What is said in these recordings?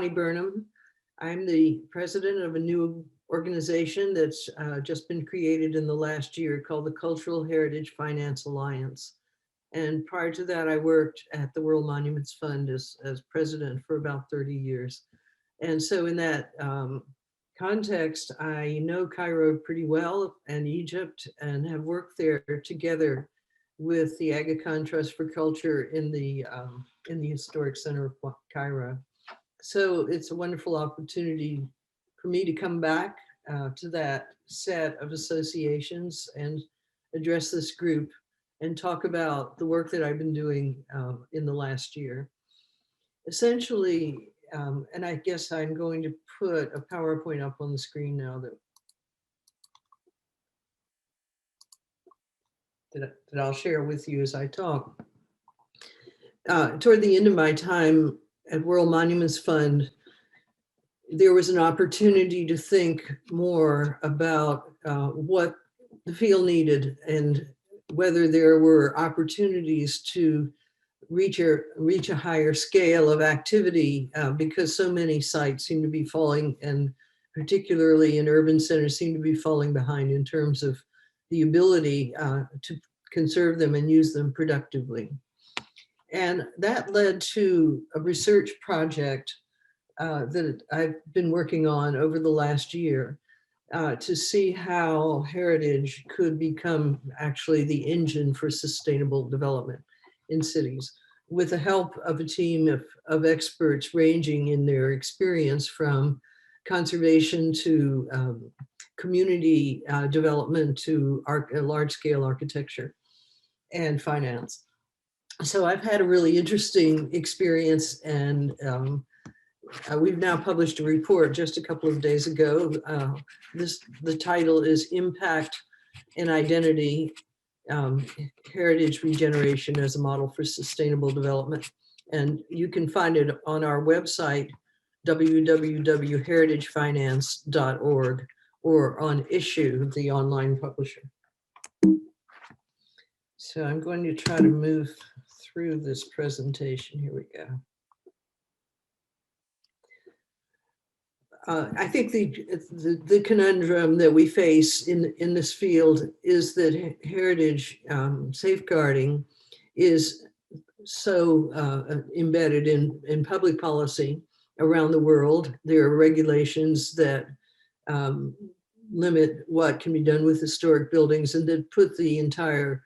Burnham. I'm the president of a new organization that's just been created in the last year called the Cultural Heritage Finance Alliance. And prior to that, I worked at the World Monuments Fund as president for about 30 years. And so in that context, I know Cairo pretty well and Egypt, and have worked there together with the Aga Khan Trust for Culture in the Historic Center of Cairo. So it's a wonderful opportunity for me to come back to that set of associations and address this group and talk about the work that I've been doing in the last year. Essentially, and I guess I'm going to put a PowerPoint up on the screen now that I'll share with you as I talk. Toward the end of my time at World Monuments Fund, there was an opportunity to think more about what the field needed and whether there were opportunities to reach a higher scale of activity because so many sites seem to be falling, and particularly in urban centers seem to be falling behind in terms of the ability to conserve them and use them productively. And that led to a research project that I've been working on over the last year to see how heritage could become actually the engine for sustainable development in cities, with the help of a team of experts ranging in their experience from conservation to community development to large-scale architecture and finance. So I've had a really interesting experience, and we've now published a report just a couple of days ago. The title is Impact and Identity, Heritage Regeneration as a Model for Sustainable Development. And you can find it on our website, www.heritagefinance.org, or on Issue, the online publisher. So I'm going to try to move through this presentation. Here we go. I think the conundrum that we face in this field is that heritage safeguarding is so embedded in public policy around the world. There are regulations that limit what can be done with historic buildings and that put the entire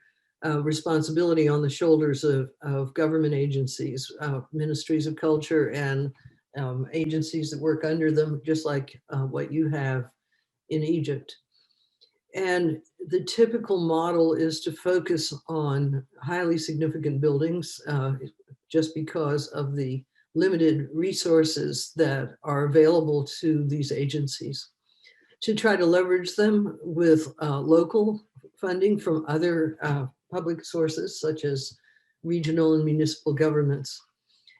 responsibility on the shoulders of government agencies, ministries of culture, and agencies that work under them, just like what you have in Egypt. And the typical model is to focus on highly significant buildings just because of the limited resources that are available to these agencies, to try to leverage them with local funding from other public sources, such as regional and municipal governments,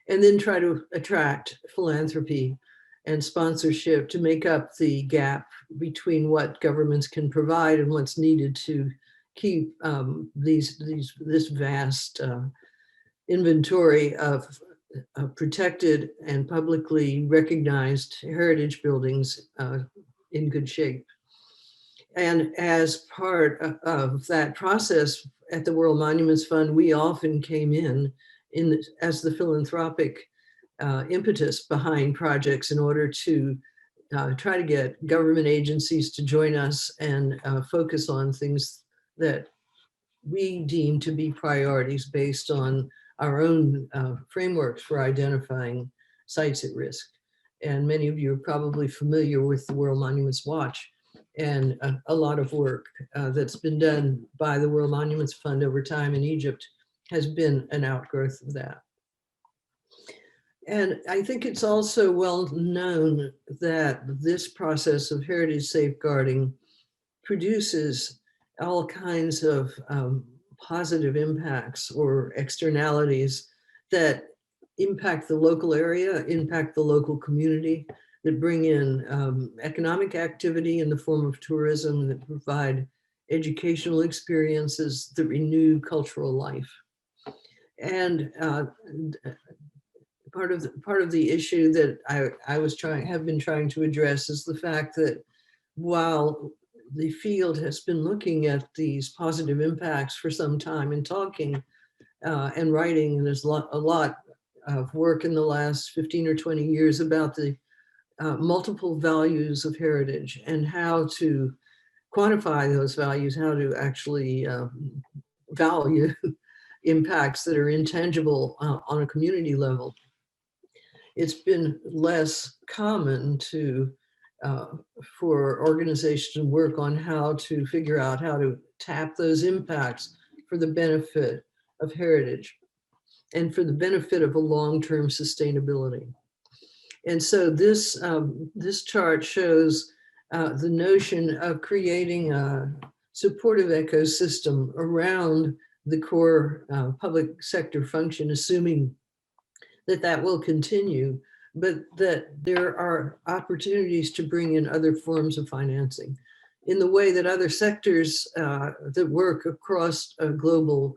and then try to attract philanthropy and sponsorship to make up the gap between what governments can provide and what's needed to keep this vast inventory of protected and publicly recognized heritage buildings in good shape. And as part of that process at the World Monuments Fund, we often came in as the philanthropic impetus behind projects in order to try to get government agencies to join us and focus on things that we deem to be priorities based on our own frameworks for identifying sites at risk. And many of you are probably familiar with the World Monuments Watch and a lot of work that's been done by the World Monuments Fund over time in Egypt has been an outgrowth of that. And I think it's also well known that this process of heritage safeguarding produces all kinds of positive impacts or externalities that impact the local area, impact the local community, that bring in economic activity in the form of tourism, that provide educational experiences, that renew cultural life. And part of the issue that have been trying to address is the fact that while the field has been looking at these positive impacts for some time and talking and writing, and there's a lot of work in the last 15 or 20 years about the multiple values of heritage and how to quantify those values, how to actually value impacts that are intangible on a community level. It's been less common for organizations to work on how to figure out how to tap those impacts for the benefit of heritage and for the benefit of a long-term sustainability. And so this chart shows the notion of creating a supportive ecosystem around the core public sector function, assuming that that will continue, but that there are opportunities to bring in other forms of financing in the way that other sectors that work across a global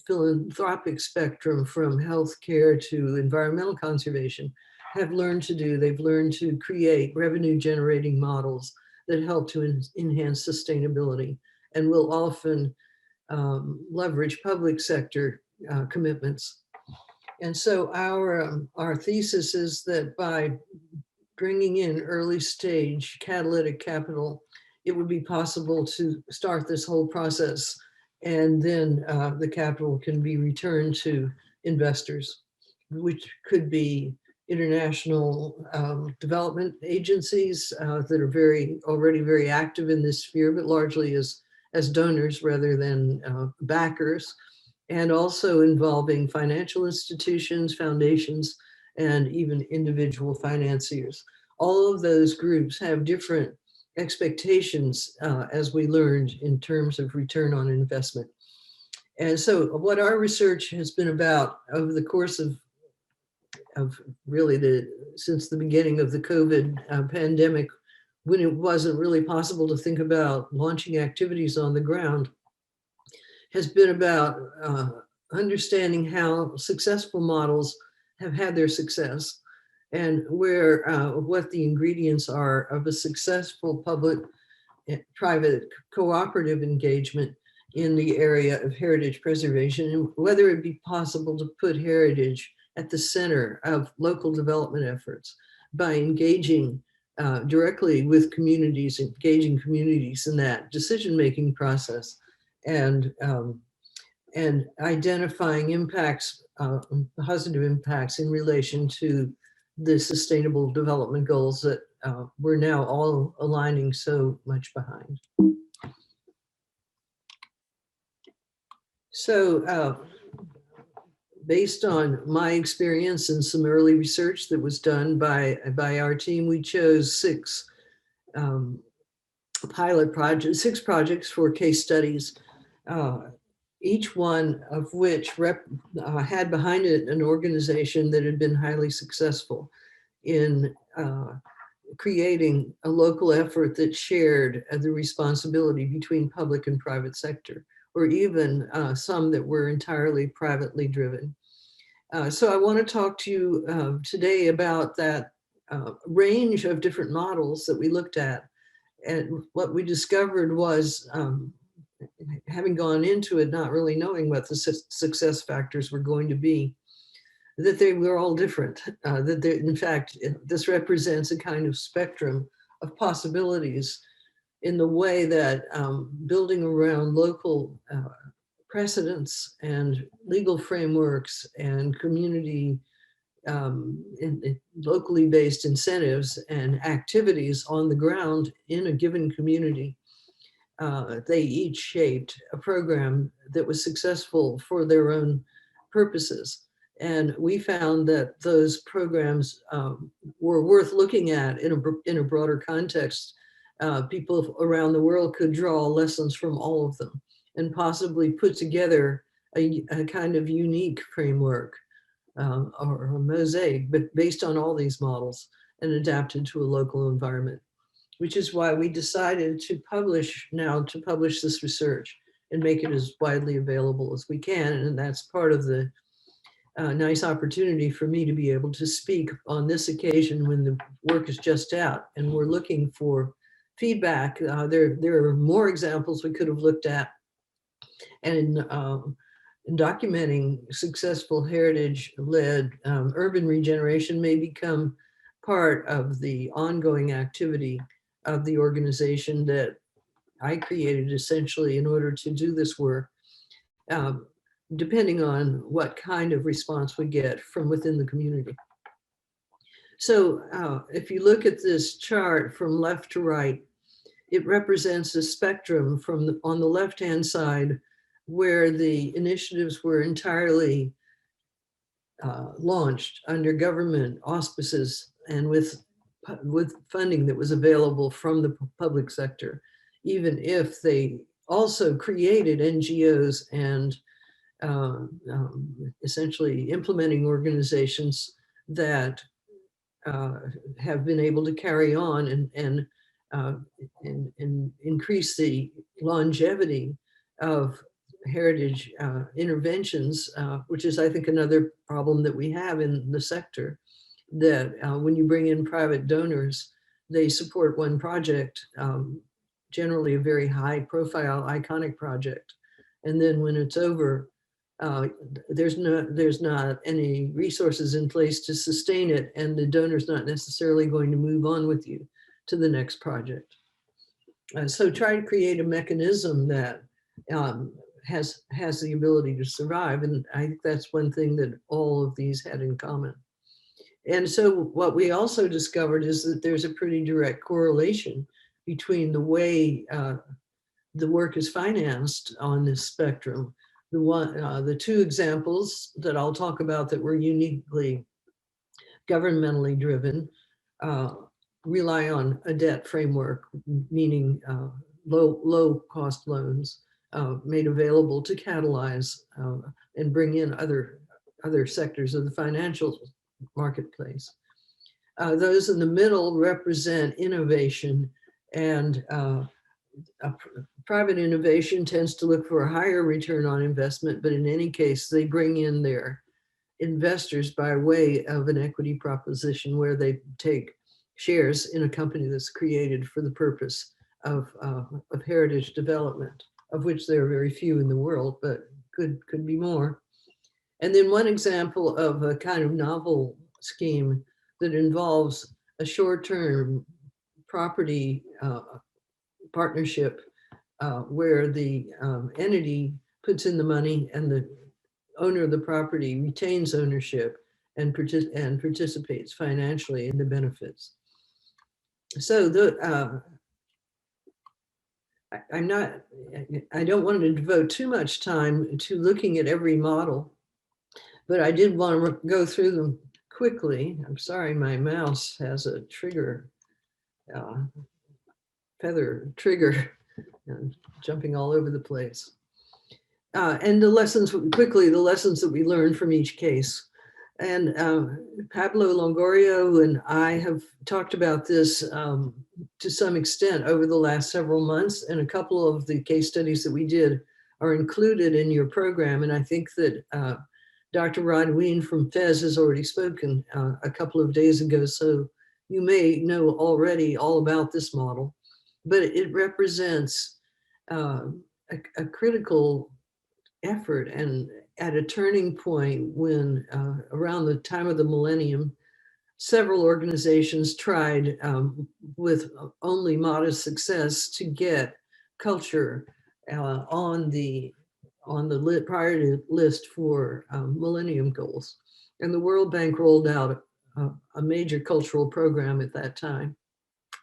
philanthropic spectrum from healthcare to environmental conservation have learned to do. They've learned to create revenue generating models that help to enhance sustainability and will often leverage public sector commitments. And so our thesis is that by bringing in early stage catalytic capital, it would be possible to start this whole process, and then the capital can be returned to investors, which could be international development agencies that are already very active in this sphere, but largely as donors rather than backers, and also involving financial institutions, foundations, and even individual financiers. All of those groups have different expectations, as we learned, in terms of return on investment. And so what our research has been about over the course of really since the beginning of the COVID pandemic, when it wasn't really possible to think about launching activities on the ground, has been about understanding how successful models have had their success and what the ingredients are of a successful public-private cooperative engagement in the area of heritage preservation, and whether it be possible to put heritage at the center of local development efforts by engaging directly with communities, engaging communities in that decision-making process, and identifying impacts, positive impacts in relation to the sustainable development goals that we're now all aligning so much behind. So based on my experience and some early research that was done by our team, we chose six projects for case studies, each one of which had behind it an organization that had been highly successful in creating a local effort that shared the responsibility between public and private sector, or even some that were entirely privately driven. So I want to talk to you today about that range of different models that we looked at. And what we discovered was, having gone into it not really knowing what the success factors were going to be, that they were all different, that in fact, this represents a kind of spectrum of possibilities in the way that building around local precedents and legal frameworks and community locally based incentives and activities on the ground in a given community, they each shaped a program that was successful for their own purposes. And we found that those programs were worth looking at in a broader context. People around the world could draw lessons from all of them and possibly put together a kind of unique framework or a mosaic, but based on all these models and adapted to a local environment, which is why we decided to publish this research and make it as widely available as we can. And that's part of the a nice opportunity for me to be able to speak on this occasion when the work is just out and we're looking for feedback. There are more examples we could have looked at, and in documenting successful heritage-led urban regeneration may become part of the ongoing activity of the organization that I created essentially in order to do this work, um, depending on what kind of response we get from within the community. So if you look at this chart from left to right, it represents a spectrum from on the left-hand side where the initiatives were entirely launched under government auspices and with funding that was available from the public sector, even if they also created NGOs and essentially implementing organizations that have been able to carry on and increase the longevity of heritage interventions, which is, I think, another problem that we have in the sector, that when you bring in private donors, they support one project, generally a very high profile, iconic project. And then when it's over, there's not any resources in place to sustain it, and the donor's not necessarily going to move on with you to the next project. So try to create a mechanism that has the ability to survive, and I think that's one thing that all of these had in common. And so what we also discovered is that there's a pretty direct correlation between the way the work is financed on this spectrum. The two examples that I'll talk about that were uniquely governmentally driven rely on a debt framework, meaning low cost loans made available to catalyze and bring in other sectors of the financial marketplace. Those in the middle represent innovation, and private innovation tends to look for a higher return on investment, but in any case, they bring in their investors by way of an equity proposition where they take shares in a company that's created for the purpose of heritage development, of which there are very few in the world, but could be more. And then one example of a kind of novel scheme that involves a short-term property partnership where the entity puts in the money and the owner of the property retains ownership and participates financially in the benefits. So I don't want to devote too much time to looking at every model, but I did want to go through them quickly. I'm sorry, my mouse has a trigger, feather trigger, and jumping all over the place. And the lessons that we learned from each case. And Pablo Longorio and I have talked about this to some extent over the last several months, and a couple of the case studies that we did are included in your program. And I think that Dr. Rod Ween from Fez has already spoken a couple of days ago, so you may know already all about this model, but it represents a critical effort and at a turning point when around the time of the millennium, several organizations tried with only modest success to get culture on the priority list for millennium goals. And the World Bank rolled out a major cultural program at that time.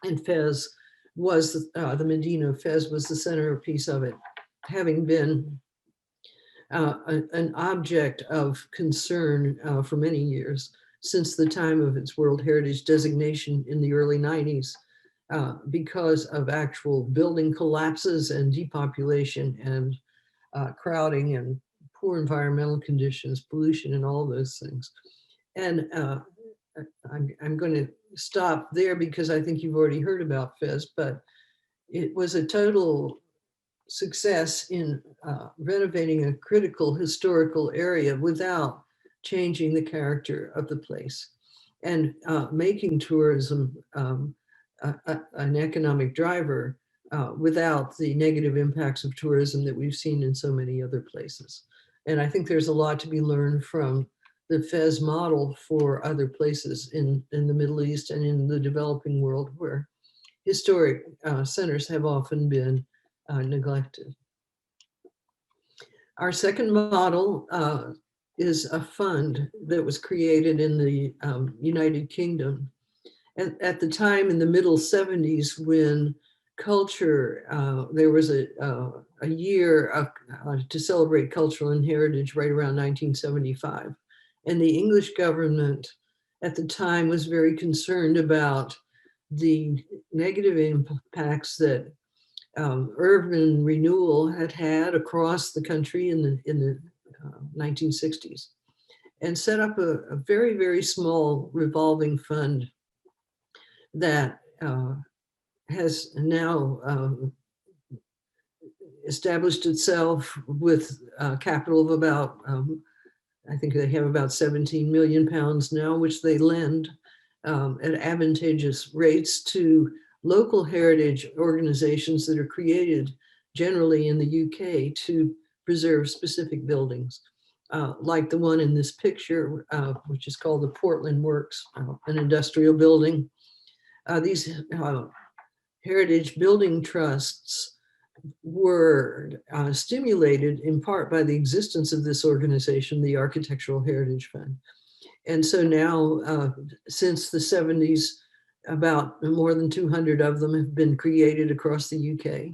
And Fez was, the Medina of Fez was the centerpiece of it, having been an object of concern for many years, since the time of its World Heritage designation in the early 90s, because of actual building collapses and depopulation and crowding and poor environmental conditions, pollution and all those things. And I'm going to stop there because I think you've already heard about Fez, but it was a total success in renovating a critical historical area without changing the character of the place and making tourism an economic driver without the negative impacts of tourism that we've seen in so many other places. And I think there's a lot to be learned from the Fez model for other places in the Middle East and in the developing world where historic centers have often been neglected. Our second model is a fund that was created in the United Kingdom. At the time in the middle 70s when culture, there was a year of, to celebrate cultural and heritage right around 1975. And the English government at the time was very concerned about the negative impacts that urban renewal had across the country in the 1960s, and set up a very, very small revolving fund that has now established itself with capital of about, I think they have about 17 million pounds now, which they lend at advantageous rates to local heritage organizations that are created generally in the UK to preserve specific buildings, like the one in this picture, which is called the Portland Works, an industrial building. These heritage building trusts were stimulated in part by the existence of this organization, the Architectural Heritage Fund. And so now, since the 70s, about more than 200 of them have been created across the UK.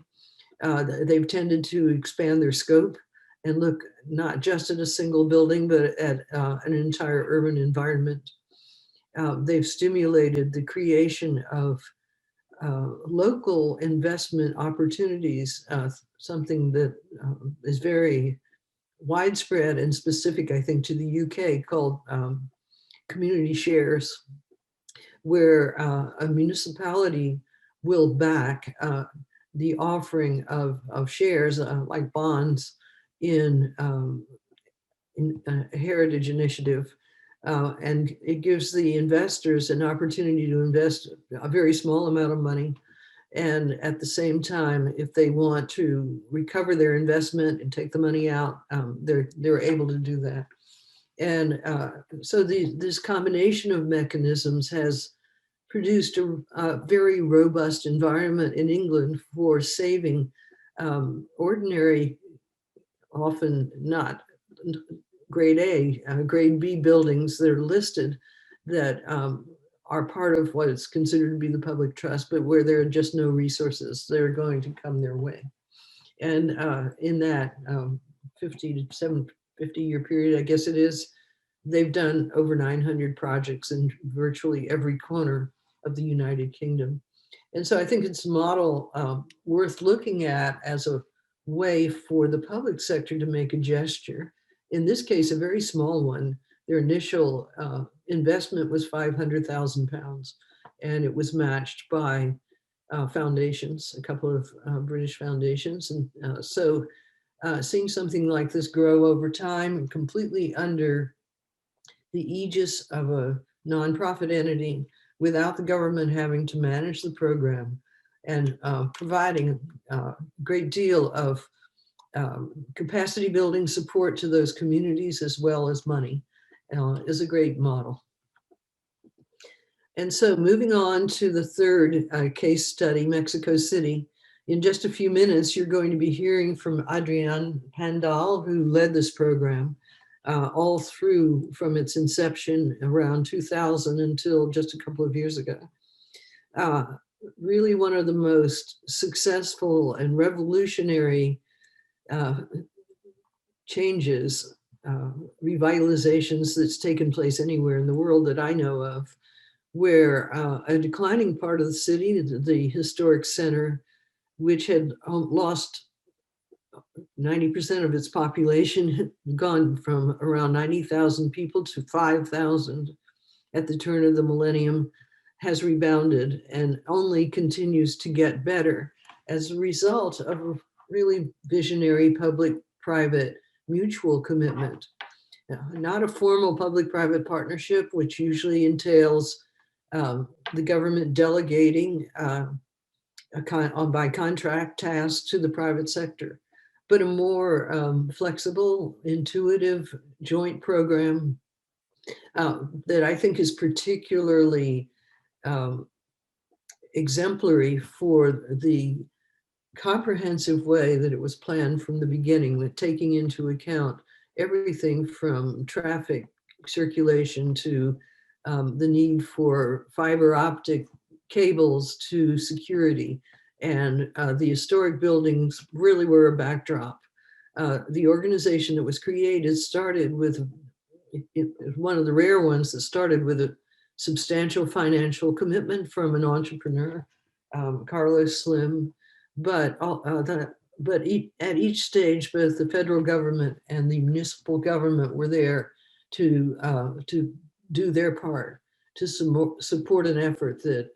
They've tended to expand their scope and look not just at a single building, but at an entire urban environment. They've stimulated the creation of local investment opportunities, something that is very widespread and specific, I think, to the UK, called community shares, where a municipality will back the offering of shares, like bonds, in a heritage initiative. And it gives the investors an opportunity to invest a very small amount of money. And at the same time, if they want to recover their investment and take the money out, they're able to do that. And so this combination of mechanisms has produced a very robust environment in England for saving ordinary, often not grade A, grade B buildings that are listed that are part of what is considered to be the public trust, but where there are just no resources that are going to come their way. And in that 50-year period, I guess it is, they've done over 900 projects in virtually every corner of the United Kingdom. And so I think it's a model worth looking at as a way for the public sector to make a gesture. In this case, a very small one. Their initial investment was £500,000, and it was matched by foundations, a couple of British foundations. And so seeing something like this grow over time, completely under the aegis of a nonprofit entity, without the government having to manage the program, and providing a great deal of capacity building support to those communities as well as money, is a great model. And so moving on to the third case study, Mexico City. In just a few minutes, you're going to be hearing from Adrian Pandal, who led this program all through from its inception around 2000 until just a couple of years ago. Really one of the most successful and revolutionary changes, revitalizations that's taken place anywhere in the world that I know of, where a declining part of the city, the historic center, which had lost 90% of its population, had gone from around 90,000 people to 5,000 at the turn of the millennium, has rebounded and only continues to get better as a result of a really visionary public-private mutual commitment. not a formal public-private partnership, which usually entails the government delegating by contract tasks to the private sector, but a more flexible, intuitive joint program that I think is particularly exemplary for the comprehensive way that it was planned from the beginning, with taking into account everything from traffic circulation to the need for fiber optic cables to security. And the historic buildings really were a backdrop. The organization that was created started with, one of the rare ones that started with a substantial financial commitment from an entrepreneur, Carlos Slim. But at each stage, both the federal government and the municipal government were there to do their part to support an effort that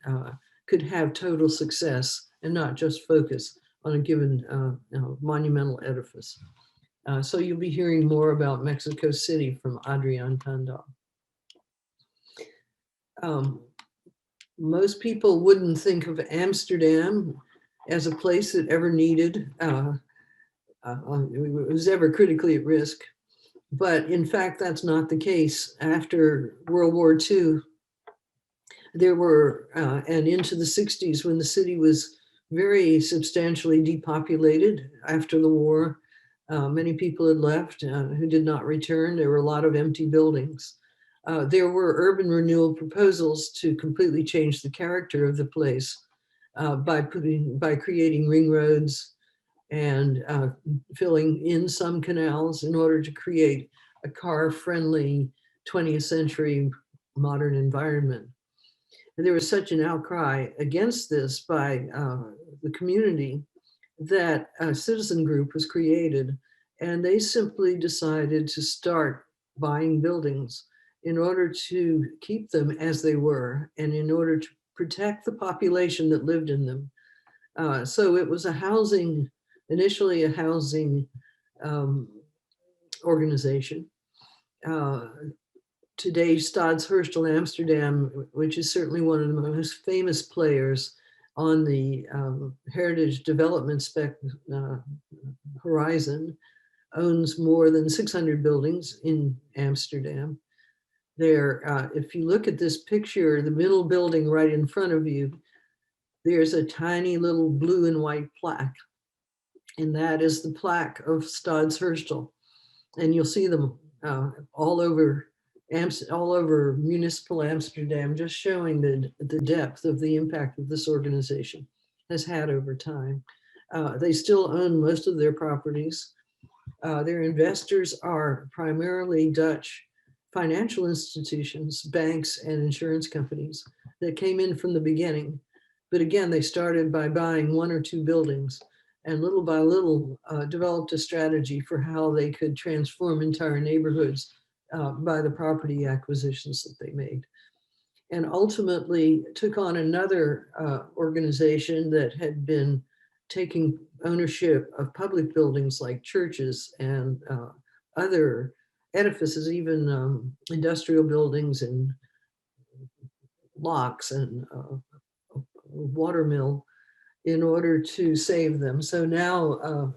could have total success and not just focus on a given monumental edifice. So you'll be hearing more about Mexico City from Adrian Tandal. Most people wouldn't think of Amsterdam as a place that ever needed, was ever critically at risk. But in fact, that's not the case. After World War II, there were, and into the 60s, when the city was very substantially depopulated after the war, many people had left who did not return. There were a lot of empty buildings. There were urban renewal proposals to completely change the character of the place by creating ring roads and filling in some canals in order to create a car-friendly 20th century modern environment. And there was such an outcry against this by the community that a citizen group was created, and they simply decided to start buying buildings in order to keep them as they were and in order to protect the population that lived in them. So it was initially a housing organization. Today, Stadsherstel Amsterdam, which is certainly one of the most famous players on the heritage development horizon, owns more than 600 buildings in Amsterdam. There, if you look at this picture, the middle building right in front of you, there's a tiny little blue and white plaque, and that is the plaque of Stadsherstel. And you'll see them all over municipal Amsterdam, just showing the depth of the impact that this organization has had over time. They still own most of their properties. Their investors are primarily Dutch financial institutions, banks, and insurance companies that came in from the beginning. But again, they started by buying one or two buildings and little by little developed a strategy for how they could transform entire neighborhoods by the property acquisitions that they made. And ultimately took on another organization that had been taking ownership of public buildings like churches and other edifices, even industrial buildings and locks and watermill, in order to save them. So now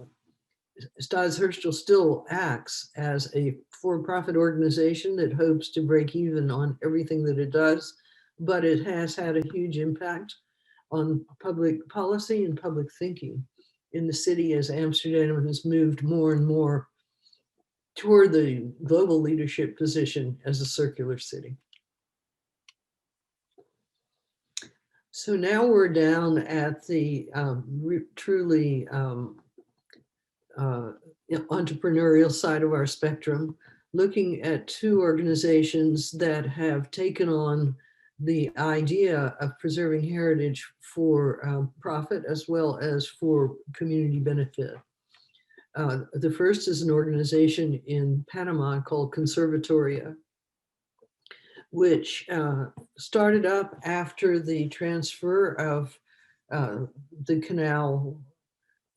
Stadsherstel still acts as a for-profit organization that hopes to break even on everything that it does, but it has had a huge impact on public policy and public thinking in the city as Amsterdam has moved more and more toward the global leadership position as a circular city. So now we're down at the truly entrepreneurial side of our spectrum, looking at two organizations that have taken on the idea of preserving heritage for profit as well as for community benefit. The first is an organization in Panama called Conservatoria, which started up after the transfer of the canal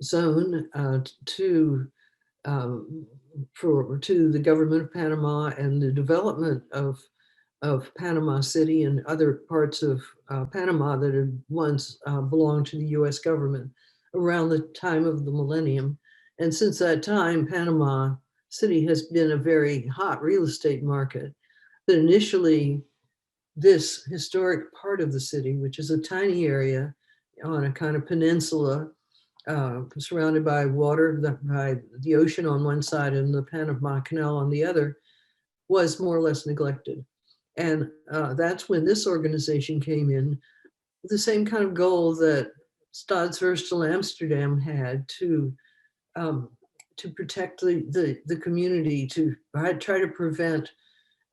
zone to to the government of Panama and the development of Panama City and other parts of Panama that had once belonged to the US government around the time of the millennium. And since that time, Panama City has been a very hot real estate market. But initially, this historic part of the city, which is a tiny area on a kind of peninsula, surrounded by water, by the ocean on one side and the Panama Canal on the other, was more or less neglected. And that's when this organization came in, with the same kind of goal that Stadsvierstel Amsterdam had to protect the community, to try to prevent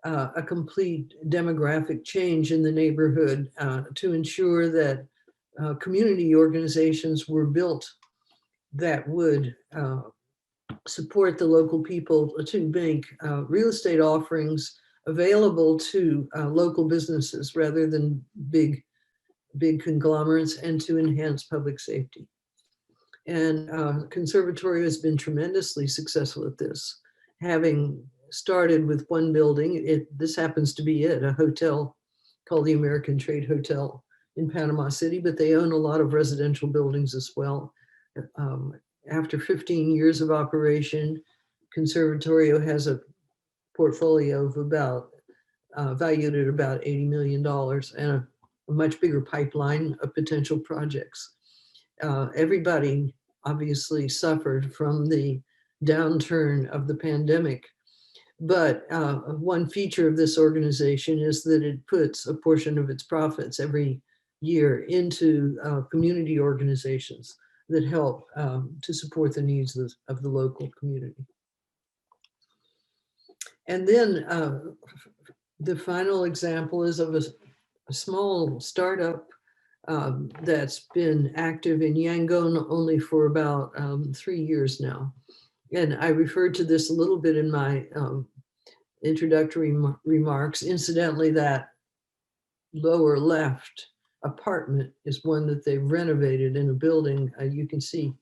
a complete demographic change in the neighborhood, to ensure that community organizations were built that would support the local people, to make real estate offerings available to local businesses rather than big conglomerates, and to enhance public safety. And Conservatory has been tremendously successful at this, having started with one building. This happens to be it, a hotel called the American Trade Hotel in Panama City, but they own a lot of residential buildings as well. After 15 years of operation, Conservatorio has a portfolio of valued at about $80 million, and a much bigger pipeline of potential projects. Everybody obviously suffered from the downturn of the pandemic, but one feature of this organization is that it puts a portion of its profits every year into community organizations that help to support the needs of the local community. And then the final example is of a small startup that's been active in Yangon only for about 3 years now. And I referred to this a little bit in my introductory remarks. Incidentally, that lower left apartment is one that they've renovated in a building. You can see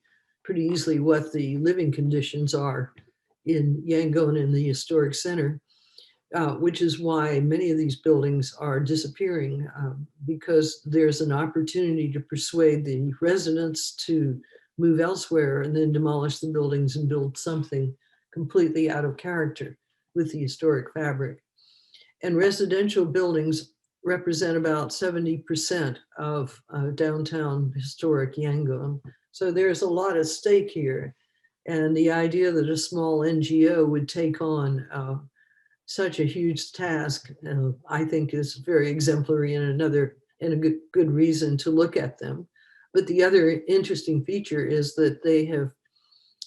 pretty easily what the living conditions are in Yangon in the historic center, which is why many of these buildings are disappearing, because there's an opportunity to persuade the residents to move elsewhere and then demolish the buildings and build something completely out of character with the historic fabric. And residential buildings represent about 70% of downtown historic Yangon. So there's a lot at stake here. And the idea that a small NGO would take on such a huge task, I think, is very exemplary, and a good reason to look at them. But the other interesting feature is that they have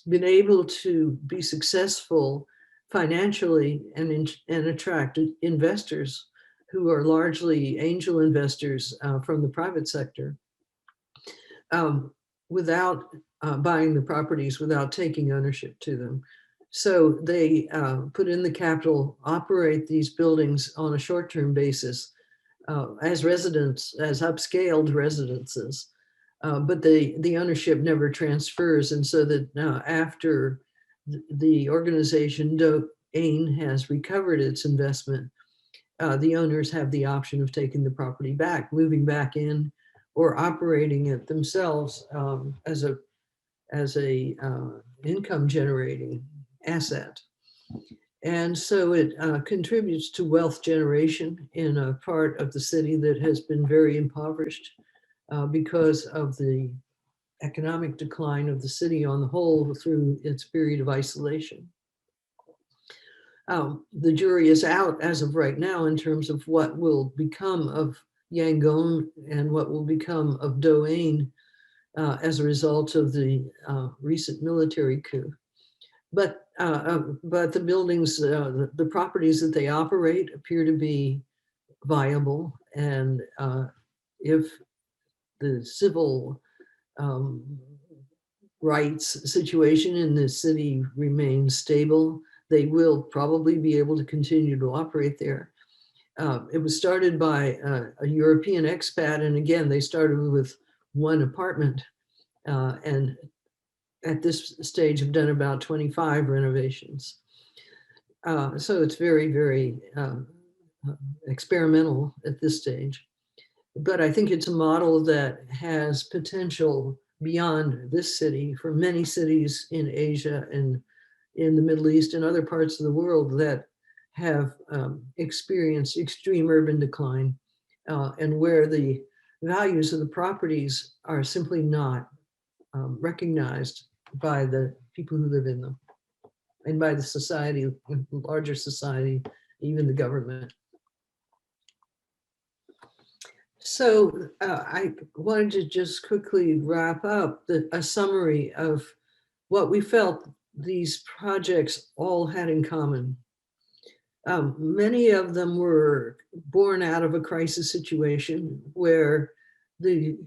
been able to be successful financially and attract investors who are largely angel investors from the private sector, without buying the properties, without taking ownership to them. So they put in the capital, operate these buildings on a short-term basis as residents, as upscaled residences, but the ownership never transfers. And so that after the organization Doane has recovered its investment, the owners have the option of taking the property back, moving back in, or operating it themselves as a income generating asset. And so it contributes to wealth generation in a part of the city that has been very impoverished because of the economic decline of the city on the whole through its period of isolation. The jury is out as of right now in terms of what will become of Yangon and what will become of Doane as a result of the recent military coup. But the buildings, the properties that they operate appear to be viable. And if the civil rights situation in the city remains stable, they will probably be able to continue to operate there. It was started by a European expat, and again, they started with one apartment, and at this stage have done about 25 renovations. So it's very, very experimental at this stage. But I think it's a model that has potential beyond this city for many cities in Asia and in the Middle East and other parts of the world that have experienced extreme urban decline and where the values of the properties are simply not recognized by the people who live in them and by the society, larger society, even the government. So I wanted to just quickly wrap up a summary of what we felt these projects all had in common. Many of them were born out of a crisis situation where the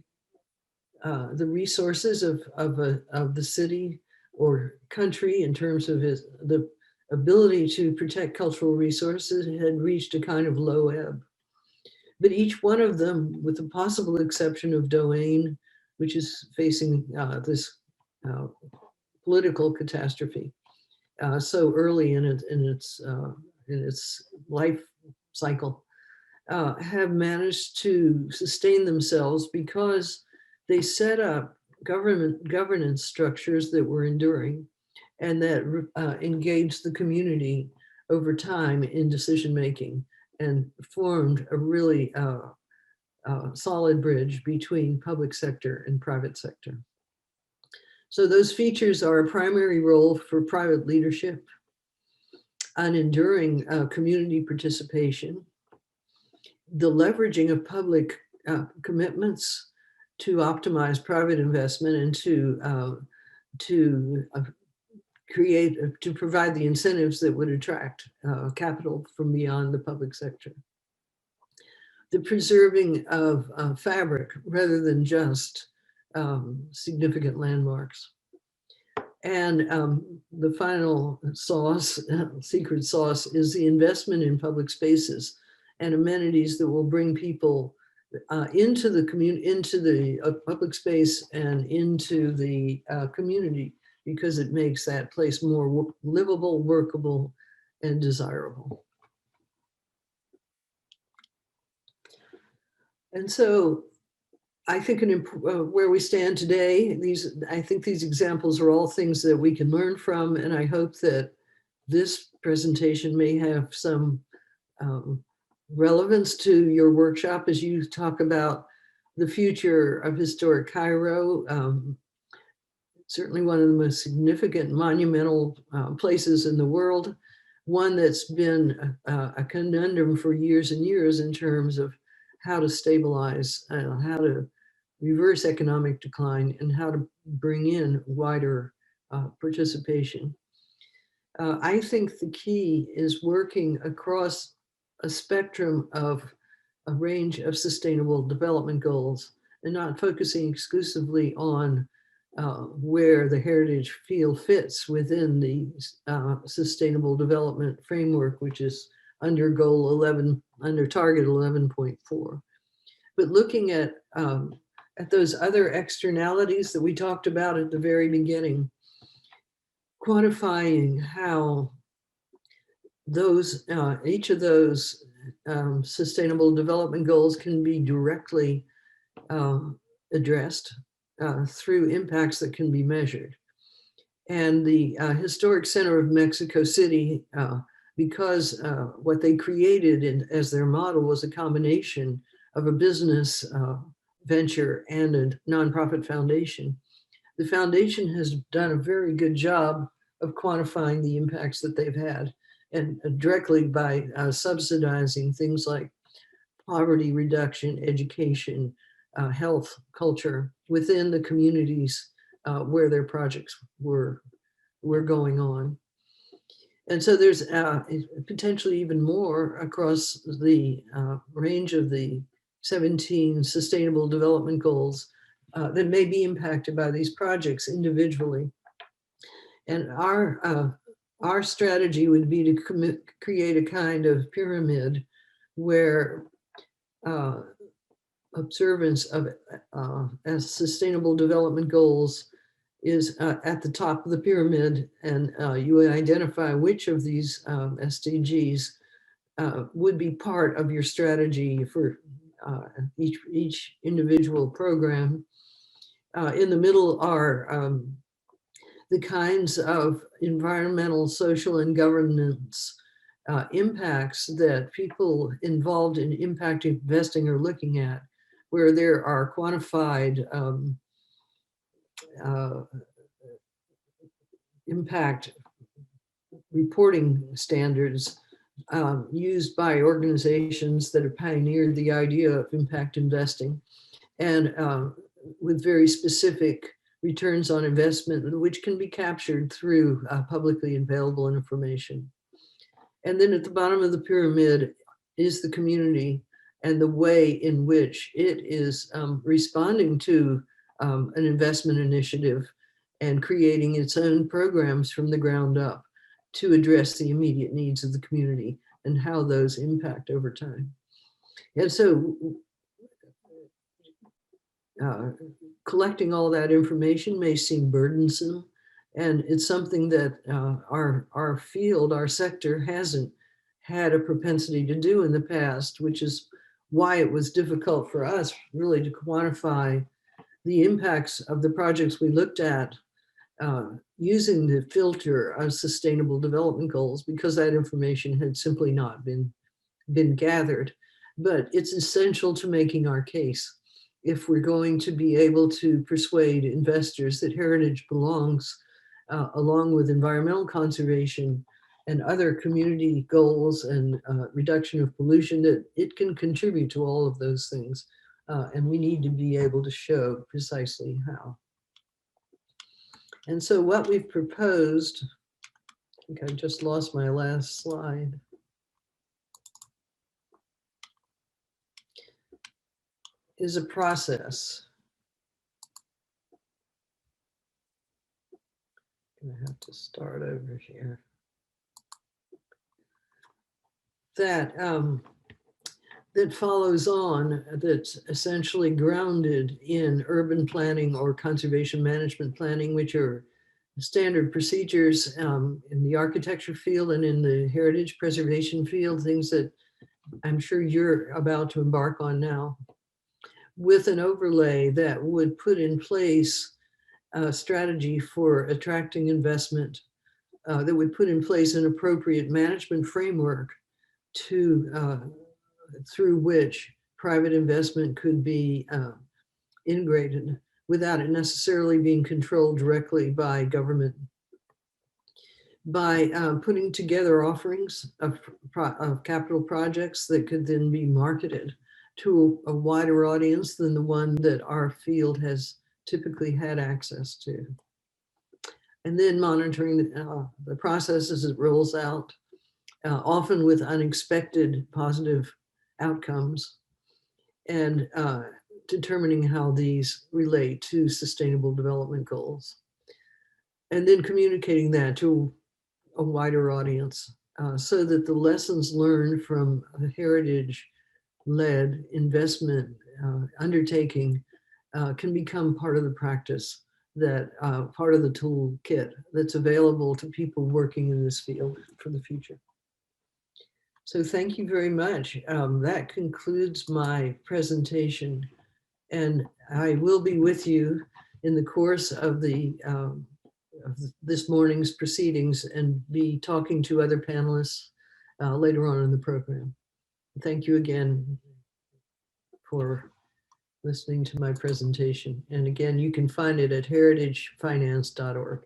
resources of the city or country in terms of the ability to protect cultural resources had reached a kind of low ebb. But each one of them, with the possible exception of Doane, which is facing this political catastrophe so early in its life cycle, have managed to sustain themselves because they set up governance structures that were enduring and that engaged the community over time in decision making and formed a really solid bridge between public sector and private sector. So those features are a primary role for private leadership, an enduring community participation, the leveraging of public commitments to optimize private investment and to provide the incentives that would attract capital from beyond the public sector. The preserving of fabric rather than just significant landmarks. And the final sauce, secret sauce, is the investment in public spaces and amenities that will bring people into the community, into the public space and into the community, because it makes that place more livable, workable, and desirable. And so I think where we stand today, I think these examples are all things that we can learn from, and I hope that this presentation may have some relevance to your workshop as you talk about the future of historic Cairo. Certainly one of the most significant monumental places in the world, one that's been a conundrum for years and years in terms of how to stabilize, how to reverse economic decline, and how to bring in wider participation. I think the key is working across a spectrum of a range of sustainable development goals and not focusing exclusively on where the heritage field fits within the sustainable development framework, which is under goal 11, under target 11.4. But looking at those other externalities that we talked about at the very beginning, quantifying how those each of those sustainable development goals can be directly addressed through impacts that can be measured. And the Historic Center of Mexico City, because what they created as their model was a combination of a business venture and a nonprofit foundation. The foundation has done a very good job of quantifying the impacts that they've had, and directly by subsidizing things like poverty reduction, education, health, culture within the communities where their projects were going on. And so there's potentially even more across the range of the 17 sustainable development goals that may be impacted by these projects individually. And our strategy would be to create a kind of pyramid where observance of as sustainable development goals is at the top of the pyramid, and you would identify which of these SDGs would be part of your strategy for each individual program. In the middle are the kinds of environmental, social, and governance impacts that people involved in impact investing are looking at, where there are quantified impact reporting standards used by organizations that have pioneered the idea of impact investing, and with very specific returns on investment, which can be captured through publicly available information. And then at the bottom of the pyramid is the community and the way in which it is responding to an investment initiative and creating its own programs from the ground up to address the immediate needs of the community and how those impact over time. And so collecting all that information may seem burdensome, and it's something that our field, our sector, hasn't had a propensity to do in the past, which is why it was difficult for us really to quantify the impacts of the projects we looked at using the filter of sustainable development goals, because that information had simply not been gathered. But it's essential to making our case if we're going to be able to persuade investors that heritage belongs, along with environmental conservation and other community goals and reduction of pollution, that it can contribute to all of those things. And we need to be able to show precisely how. And so what we've proposed, I think I just lost my last slide. Is a process. I'm gonna have to start over here. That that follows on, that's essentially grounded in urban planning or conservation management planning, which are standard procedures in the architecture field and in the heritage preservation field, things that I'm sure you're about to embark on now, with an overlay that would put in place a strategy for attracting investment, that would put in place an appropriate management framework to through which private investment could be integrated without it necessarily being controlled directly by government. By putting together offerings of capital projects that could then be marketed to a wider audience than the one that our field has typically had access to. And then monitoring the process as it rolls out, often with unexpected positive outcomes, and determining how these relate to sustainable development goals. And then communicating that to a wider audience so that the lessons learned from a heritage-led investment undertaking can become part of the practice, that part of the toolkit that's available to people working in this field for the future. So thank you very much. That concludes my presentation, and I will be with you in the course of this morning's proceedings and be talking to other panelists later on in the program. Thank you again for listening to my presentation. And again, you can find it at heritagefinance.org.